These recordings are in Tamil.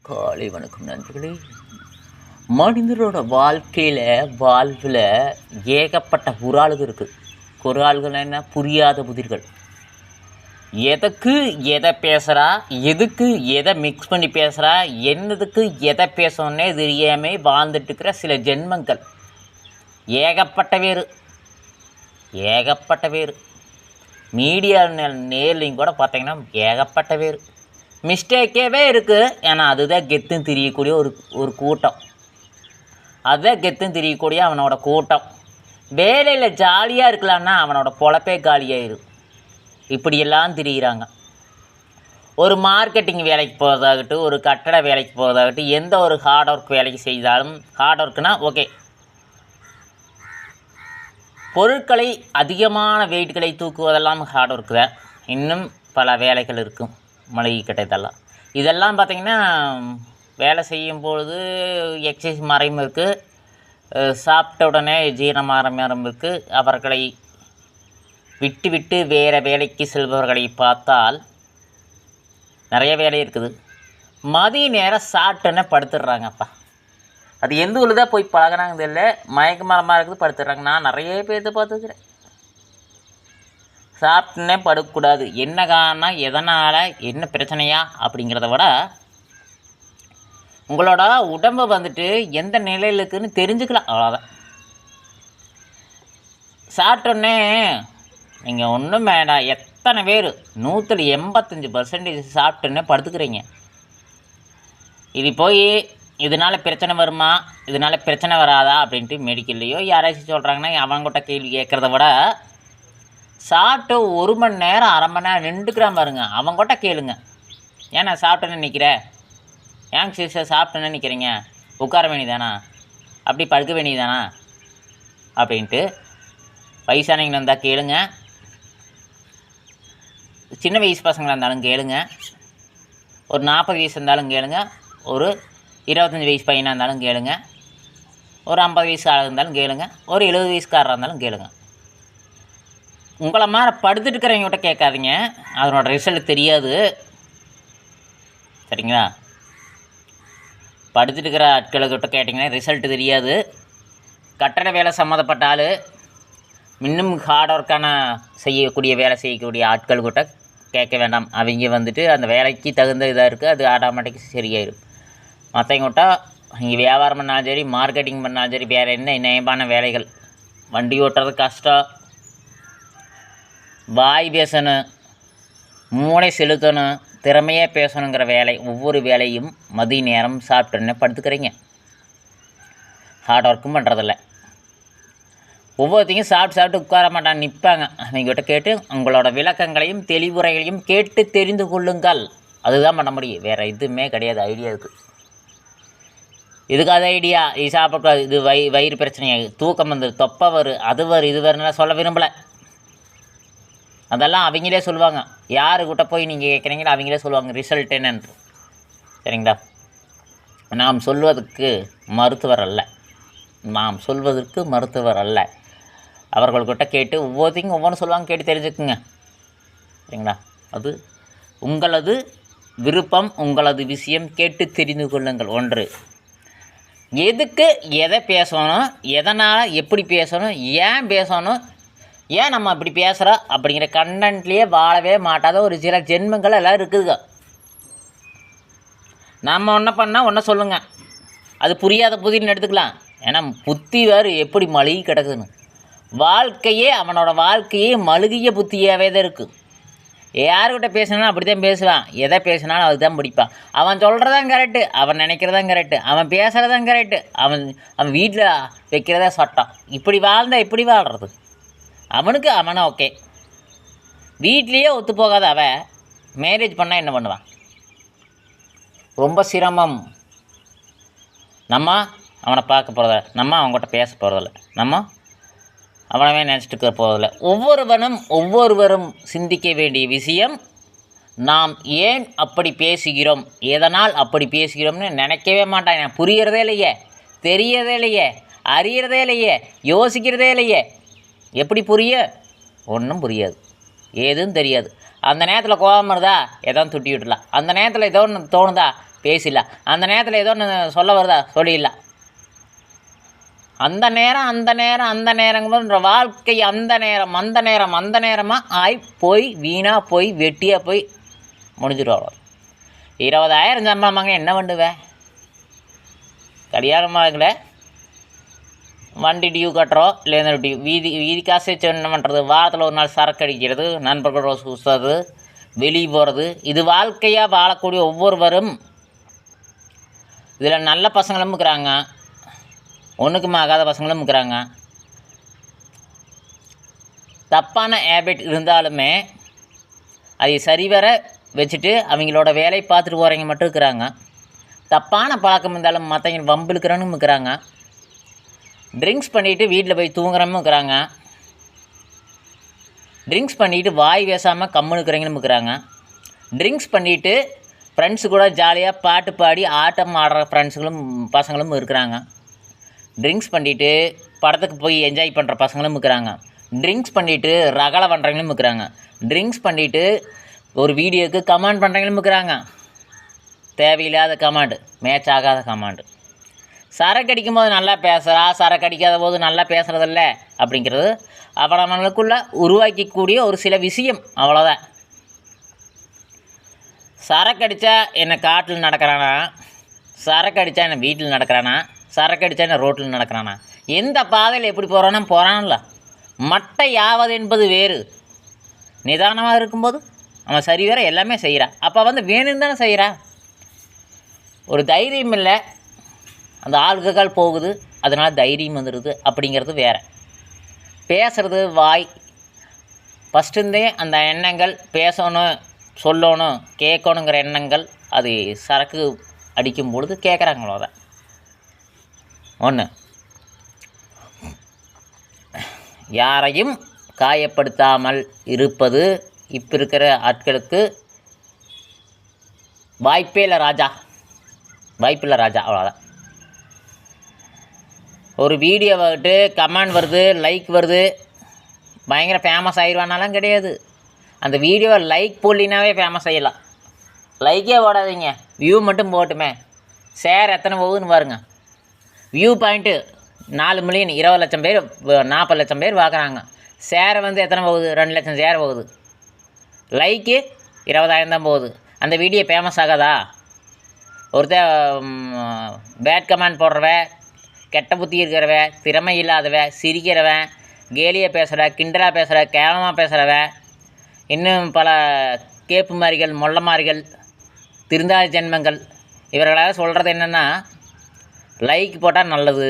காலை வணக்கம் நண்பர்களே. மனிதரோட வாழ்வில் ஏகப்பட்ட குறால்கள் இருக்குது. குறால்கள் என்ன? புரியாத புதிர்கள். எதுக்கு எதை பேசுகிறா, எதுக்கு எதை மிக்ஸ் பண்ணி பேசுகிறா, என்னதுக்கு எதை பேசணுன்னே தெரியாமல் வாழ்ந்துட்டு இருக்கிற சில ஜென்மங்கள் ஏகப்பட்ட பேர் மீடியா நேர்லையும் கூட பார்த்தீங்கன்னா ஏகப்பட்ட பேர் மிஸ்டேக்கேவே இருக்குது. ஏன்னா அதுதான் கெத்துன்னு தெரியக்கூடிய ஒரு கூட்டம். அதுதான் கெத்துன்னு தெரியக்கூடிய அவனோட கூட்டம். வேலையில் ஜாலியாக இருக்கலான்னா அவனோட பொழப்பே காலியாயிரும். இப்படியெல்லாம் திரிகிறாங்க. ஒரு மார்க்கெட்டிங் வேலைக்கு போகிறதாகட்டும், ஒரு கட்டட வேலைக்கு போகிறதாகட்டும், எந்த ஒரு ஹார்ட் ஒர்க் வேலைக்கு செய்தாலும், ஹார்ட் ஒர்க்குனா ஓகே, பொருட்களை அதிகமான வெயிட்களை தூக்குவதெல்லாம் ஹார்ட் ஒர்க்கு தான். இன்னும் பல வேலைகள் இருக்கும், மளிகை கடை இதெல்லாம் பார்த்திங்கன்னா வேலை செய்யும் பொழுது எக்ஸசைஸ் மறையும் இருக்குது, சாப்பிட்ட உடனே ஜீரணமாரம் இருக்குது. அவர்களை விட்டு வேறு வேலைக்கு செல்பவர்களை பார்த்தால் நிறைய வேலை இருக்குது. மதிய நேரம் சாப்பிட்டோன்னே படுத்துடுறாங்கப்பா. அது எந்த ஊரில் தான் போய் பழகிறாங்க தெரியல, மயக்க மரமாக இருக்குது, படுத்துடுறாங்க. நான் நிறைய பேர்த்த பார்த்துக்கிறேன். சாப்பிட்டுன்னே படுக்கக்கூடாது. என்ன காரணம், எதனால், என்ன பிரச்சனையா அப்படிங்கிறத விட உங்களோட உடம்பை வந்துட்டு எந்த நிலையில் இருக்குதுன்னு தெரிஞ்சுக்கலாம், அவ்வளோதான். சாப்பிட்டோன்னே நீங்கள் ஒன்றும் வேண்டாம். எத்தனை பேர் 185% சாப்பிட்டோன்னே படுத்துக்கிறீங்க. இது போய் இதனால் பிரச்சனை வருமா, இதனால் பிரச்சனை வராதா அப்படின்ட்டு மெடிக்கல்லையோ யாராச்சும் சொல்கிறாங்கன்னா அவங்ககிட்ட கேள்வி கேட்குறத விட சாப்பிட்டு 1 மணி நேரம் 1/2 மணி நேரம் நின்றுக்கிறான் பாருங்க, அவங்ககிட்ட கேளுங்க. ஏன்னா சாப்பிட்டேன்னு நிற்கிற, ஏன் சிஸ்டர் சாப்பிட்டேன்னு நிற்கிறீங்க, உட்கார வேண்டியதானா, அப்படி படுக்க வேண்டியதானா அப்படின்ட்டு. வயசானவங்க இருந்தால் கேளுங்க, சின்ன வயசு பசங்களாக இருந்தாலும் கேளுங்க, ஒரு 40 வயசு இருந்தாலும் கேளுங்க, ஒரு 25 வயசு பையனாக இருந்தாலும் கேளுங்க, ஒரு 50 வயசு ஆளாக இருந்தாலும் கேளுங்க, ஒரு 70 வயசுக்காரராக இருந்தாலும் கேளுங்க. உங்களை மாதிரி படுத்துட்டு இருக்கிறவங்ககிட்ட கேட்காதீங்க, அதனோட ரிசல்ட் தெரியாது, சரிங்களா? படுத்துட்டு இருக்கிற ஆட்களுக்கிட்ட கேட்டிங்கன்னா ரிசல்ட்டு தெரியாது. கட்டட வேலை சம்மந்தப்பட்ட ஆள், இன்னும் ஹார்ட் ஒர்க்கான செய்யக்கூடிய வேலை செய்யக்கூடிய ஆட்கள்கிட்ட கேட்க வேண்டாம். அவங்க வந்துட்டு அந்த வேலைக்கு தகுந்த இதாக இருக்குது, அது ஆட்டோமேட்டிக் சரியாயிடும். மற்றவங்ககிட்ட நீங்கள் வியாபாரம் பண்ணாலும் சரி, மார்க்கெட்டிங் பண்ணாலும் சரி, வேறு என்ன நியமான வேலைகள், வண்டி ஓட்டுறது கஷ்டம், வாய் பேசணும், மூளை செலுத்தணும், திறமையாக பேசணுங்கிற வேலை, ஒவ்வொரு வேலையும் மதிய நேரம் சாப்பிட்டுன்னு படுத்துக்கிறீங்க. ஹார்ட் ஒர்க்கும் பண்ணுறதில்ல. ஒவ்வொருத்தையும் சாப்பிட்டு உட்கார மாட்டாங்க, நிற்பாங்க. அவங்ககிட்ட கேட்டு உங்களோட விளக்கங்களையும் தெளிவுரைகளையும் கேட்டு தெரிந்து கொள்ளுங்கள். அதுதான் பண்ண முடியும், வேறு எதுவுமே கிடையாது. ஐடியா இருக்குது, இதுக்கு அது ஐடியா. இது சாப்பிடக்கூடாது, இது வயிறு பிரச்சனையாகுது, தூக்கம் வந்து தொப்பை வரும், அது வரும், இது வரும்லாம் சொல்ல விரும்பலை. அதெல்லாம் அவங்களே சொல்லுவாங்க. யாருக்கிட்ட போய் நீங்கள் கேட்குறீங்களோ அவங்களே சொல்லுவாங்க ரிசல்ட் என்னன்னு, சரிங்களா? நாம் சொல்வதற்கு மருத்துவர் அல்ல, அவர்கள்கிட்ட கேட்டு ஒவ்வொருத்தையும் ஒவ்வொன்றும் சொல்லுவாங்க, கேட்டு தெரிஞ்சுக்குங்க, சரிங்களா? அது உங்களது விருப்பம், உங்களது விஷயம், கேட்டு தெரிந்து கொள்ளுங்கள். ஒன்று, எதுக்கு எதை பேசணும், எதனால் எப்படி பேசணும், ஏன் பேசணும், ஏன் நம்ம இப்படி பேசுகிறோம் அப்படிங்கிற கண்டென்ட்லேயே வாழவே மாட்டாத ஒரு சில ஜென்மங்கள் எல்லாம் இருக்குதுங்க. நம்ம ஒன்றை பண்ணால் ஒன்றை சொல்லுங்கள், அது புரியாத புதின்னு எடுத்துக்கலாம். ஏன்னா புத்தி வேறு எப்படி மழுகி கிடக்குதுன்னு. அவனோட வாழ்க்கையே மழுகிய புத்தியாகவே தான் இருக்குது. யாருக்கிட்ட பேசினாலும் அப்படி தான் பேசுவான், எதை பேசினாலும் அதுதான் பிடிப்பான். அவன் சொல்கிறதான் கரெக்டு, அவன் நினைக்கிறதான் கரெக்டு, அவன் பேசுகிறதான் கரெக்டு, அவன் வீட்டில் வைக்கிறதா சட்டம். இப்படி வாழ்ந்தால் எப்படி வாழ்கிறது? அவனை ஓகே, வீட்லேயே ஒத்து போகாத அவன் மேரேஜ் பண்ணால் என்ன பண்ணுவான்? ரொம்ப சிரமம். நம்ம அவனை பார்க்க போகிறதில்ல, நம்ம அவங்ககிட்ட பேச போகிறதில்ல, நம்ம அவனவே நினச்சிட்டு போகிறதில்ல. ஒவ்வொருவரும் சிந்திக்க வேண்டிய விஷயம், நாம் ஏன் அப்படி பேசுகிறோம், எதனால் அப்படி பேசுகிறோம்னு நினைக்கவே மாட்டாங்க. புரியறதே இல்லையே, தெரியறதே இல்லையே, அறியறதே இல்லையே, யோசிக்கிறதே இல்லையே. எப்படி புரிய? ஒன்றும் புரியாது, ஏதும் தெரியாது. அந்த நேரத்தில் கோபம் வருதா, ஏதோ துட்டி விட்டுலாம். அந்த நேரத்தில் ஏதோ ஒன்று தோணுதா, பேசிடலாம். அந்த நேரத்தில் ஏதோ ஒன்று சொல்ல வருதா சொல்லிடலாம். அந்த நேரங்கும்போது வாழ்க்கை அந்த நேரமாக ஆகி போய் வீணாக போய் வெட்டியாக போய் முடிஞ்சிடும். 20,000 சம்பளமாங்க என்ன பண்ணுவேன்? கல்யாணமாகல, வண்டி டியூ கட்டுறோம், இல்லை வீதி காசு வச்சு என்ன பண்ணுறது? வாரத்தில் ஒரு நாள் சரக்கு அடிக்கிறது, நண்பர்களோட சுற்றுறது, வெளியே போகிறது. இது வாழ்க்கையாக வாழக்கூடிய ஒவ்வொருவரும். இதில் நல்ல பசங்களும் இருக்கிறாங்க, ஒன்றுக்கும் ஆகாத பசங்களும் இருக்கிறாங்க. தப்பான ஹேபிட் இருந்தாலுமே அதை சரிவர வச்சுட்டு அவங்களோட வேலையை பார்த்துட்டு போகிறவங்க மட்டும் இருக்கிறாங்க. தப்பான பழக்கம் இருந்தாலும் மற்றவங்க வம்பு இருக்கிறவனும் இருக்கிறாங்க. ட்ரிங்க்ஸ் பண்ணிவிட்டு வீட்டில் போய் தூங்குறவங்களும் இருக்கிறாங்க. ட்ரிங்க்ஸ் பண்ணிவிட்டு வாய் பேசாமல் கம்முன்னு இருக்கிறவங்களும் இருக்கிறாங்க. ட்ரிங்க்ஸ் பண்ணிவிட்டு ஃப்ரெண்ட்ஸு கூட ஜாலியாக பாட்டு பாடி ஆட்டம் ஆடுற ஃப்ரெண்ட்ஸுகளும் பசங்களும் இருக்கிறாங்க. ட்ரிங்க்ஸ் பண்ணிவிட்டு படத்துக்கு போய் என்ஜாய் பண்ணுற பசங்களும் இருக்கிறாங்க. ட்ரிங்க்ஸ் பண்ணிவிட்டு ரகலை பண்ணுறவங்களும் இருக்கிறாங்க. ட்ரிங்க்ஸ் பண்ணிவிட்டு ஒரு வீடியோவுக்கு கமெண்ட் பண்ணுறவங்களும் இருக்கிறாங்க. தேவையில்லாத கமெண்ட், மேட்ச் ஆகாத கமெண்ட். சரக்கு அடிக்கும் போது நல்லா பேசுகிறா, சரக்கு அடிக்காத போது நல்லா பேசுகிறதில்ல அப்படிங்கிறது அவனவனுக்குள்ளே உருவாக்கக்கூடிய ஒரு சில விஷயம், அவ்வளோதான். சரக்கு அடித்தா என்னை காட்டில் நடக்கிறானா, சரக்கு அடித்தா என்னை வீட்டில் நடக்கிறானா, சரக்கு அடித்தா என்ன ரோட்டில் நடக்கிறானா, எந்த பாதையில் எப்படி போகிறான்ல. மட்டை யாவது என்பது வேறு. நிதானமாக இருக்கும்போது அவன் சரி வேற எல்லாமே செய்கிறான். அப்போ வேணும்னு தானே செய்கிறான். ஒரு தைரியம் இல்லை, அந்த ஆளுகள் போகுது, அதனால் தைரியம் வந்துடுது அப்படிங்கிறது வேறு. பேசுகிறது வாய் ஃபஸ்ட்டுந்தே அந்த எண்ணங்கள், பேசணும், சொல்லணும், கேட்கணுங்கிற எண்ணங்கள் அது சரக்கு அடிக்கும் பொழுது கேட்குறாங்களோ. அதை ஒன்று, யாரையும் காயப்படுத்தாமல் இருப்பது இப்போ இருக்கிற ஆட்களுக்கு வாய்ப்பே இல்லை ராஜா, வாய்ப்பில்லை ராஜா, அவ்வளோதான். ஒரு வீடியோ வந்துட்டு கமெண்ட் வருது, லைக் வருது, பயங்கர ஃபேமஸ் ஆயிடுவானாலாம் கிடையாது. அந்த வீடியோவை லைக் போடலினாவே ஃபேமஸ் ஆகிடலாம். லைக்கே போடாதீங்க, வியூ மட்டும் போட்டுமே. ஷேர் எத்தனை போகுதுன்னு பாருங்கள். வியூ பாயிண்ட்டு 4 மில்லியன், 20 லட்சம் பேர், 40 லட்சம் பேர் பார்க்குறாங்க. ஷேரை எத்தனை போகுது? 2 லட்சம் ஷேர் போகுது. லைக்கு 20,000 தான் போகுது. அந்த வீடியோ ஃபேமஸ் ஆகாதா? ஒருத்தன் பேட் கமெண்ட் போடுறவன், கெட்ட புத்தி இருக்கிறவன், திறமை இல்லாதவன், சிரிக்கிறவன், கேலியாக பேசுகிற, கிண்டலாக பேசுகிற, கேவலமாக பேசுகிறவன், இன்னும் பல கேப்பு மாதிரிகள், மொல்ல மாதிரிகள், திருந்தாத ஜென்மங்கள், இவர்களால் சொல்கிறது என்னென்னா, லைக் போட்டால் நல்லது,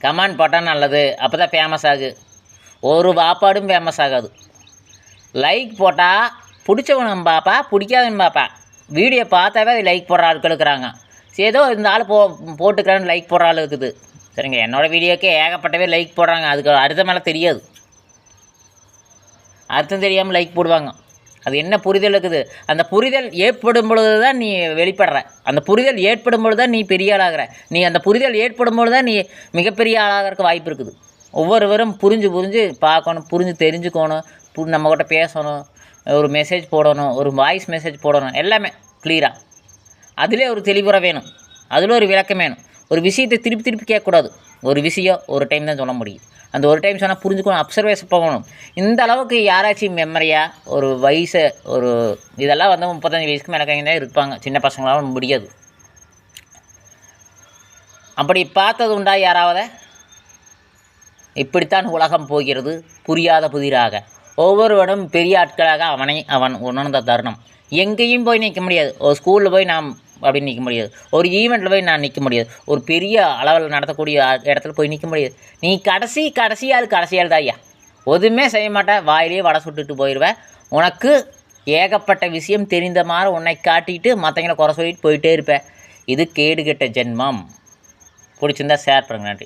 கமெண்ட் போட்டால் நல்லது, அப்போ தான் ஃபேமஸ் ஆகு. ஒரு வாப்பாடும் ஃபேமஸ் ஆகாது. லைக் போட்டால் பிடிச்சவனும் பாப்பா, பிடிக்காதவன் பாப்பா. வீடியோ பார்த்தாவே அது லைக் போடுற ஆட்கள் இருக்கிறாங்க. ஏதோ இந்த ஆள் போட்டுக்கிறான்னு லைக் போடுற ஆள் இருக்குது. சரிங்க, என்னோடய வீடியோக்கே ஏகப்பட்டவே லைக் போடுறாங்க. அதுக்கு அர்த்தம் மேலே தெரியாது, அர்த்தம் தெரியாமல் லைக் போடுவாங்க. அது என்ன புரிதல் இருக்குது? அந்த புரிதல் ஏற்படும் பொழுது தான் நீ வெளிப்படுற. அந்த புரிதல் ஏற்படும் பொழுது தான் நீ பெரிய ஆளாகிற. நீ அந்த புரிதல் ஏற்படும் பொழுது தான் நீ மிகப்பெரிய ஆளாகிறதுக்கு வாய்ப்பு இருக்குது. ஒவ்வொருவரும் புரிஞ்சு பார்க்கணும், புரிஞ்சு தெரிஞ்சுக்கணும், நம்மக்கிட்ட பேசணும், ஒரு மெசேஜ் போடணும், ஒரு வாய்ஸ் மெசேஜ் போடணும், எல்லாமே கிளியராக. அதிலே ஒரு தெளிவுரை வேணும், அதில் ஒரு விளக்கம் வேணும். ஒரு விஷயத்தை திருப்பி கேட்கக்கூடாது. ஒரு விஷயம் ஒரு டைம் தான் சொல்ல முடியும். அந்த ஒரு டைம் சொன்னால் புரிஞ்சுக்கணும், அப்சர்வேஷன் போகணும். இந்த அளவுக்கு யாராச்சும் மெமரியாக ஒரு வயசை ஒரு இதெல்லாம் 35 வயசுக்கு மேலே தான் இருப்பாங்க. சின்ன பசங்களாலும் முடியாது. அப்படி பார்த்தது உண்டா யாராவது? இப்படித்தான் உலகம் போகிறது, புரியாத புதிராக. ஒவ்வொருவனும் பெரிய ஆட்களாக அவன் உணர்ந்த தருணம். எங்கேயும் போய் நிற்க முடியாது. ஒரு ஸ்கூலில் போய் நாம் அப்படி நிற்க முடியாது. ஒரு ஈவெண்ட்டில் போய் நான் நிற்க முடியாது. ஒரு பெரிய அளவில் நடத்தக்கூடிய இடத்துல போய் நிற்க முடியாது. நீ கடைசியால் தான் ஐயா. எதுவுமே செய்ய மாட்டேன், வாயிலே வடை சுட்டுட்டு போயிடுவேன். உனக்கு ஏகப்பட்ட விஷயம் தெரிந்த மாதிரி உன்னை காட்டிட்டு மற்றவங்களை குறை சொல்லிட்டு போயிட்டே இருப்பேன். இது கேடு கெட்ட ஜென்மம். பிடிச்சிருந்தா ஷேர் பண்ணுங்க. நன்றி.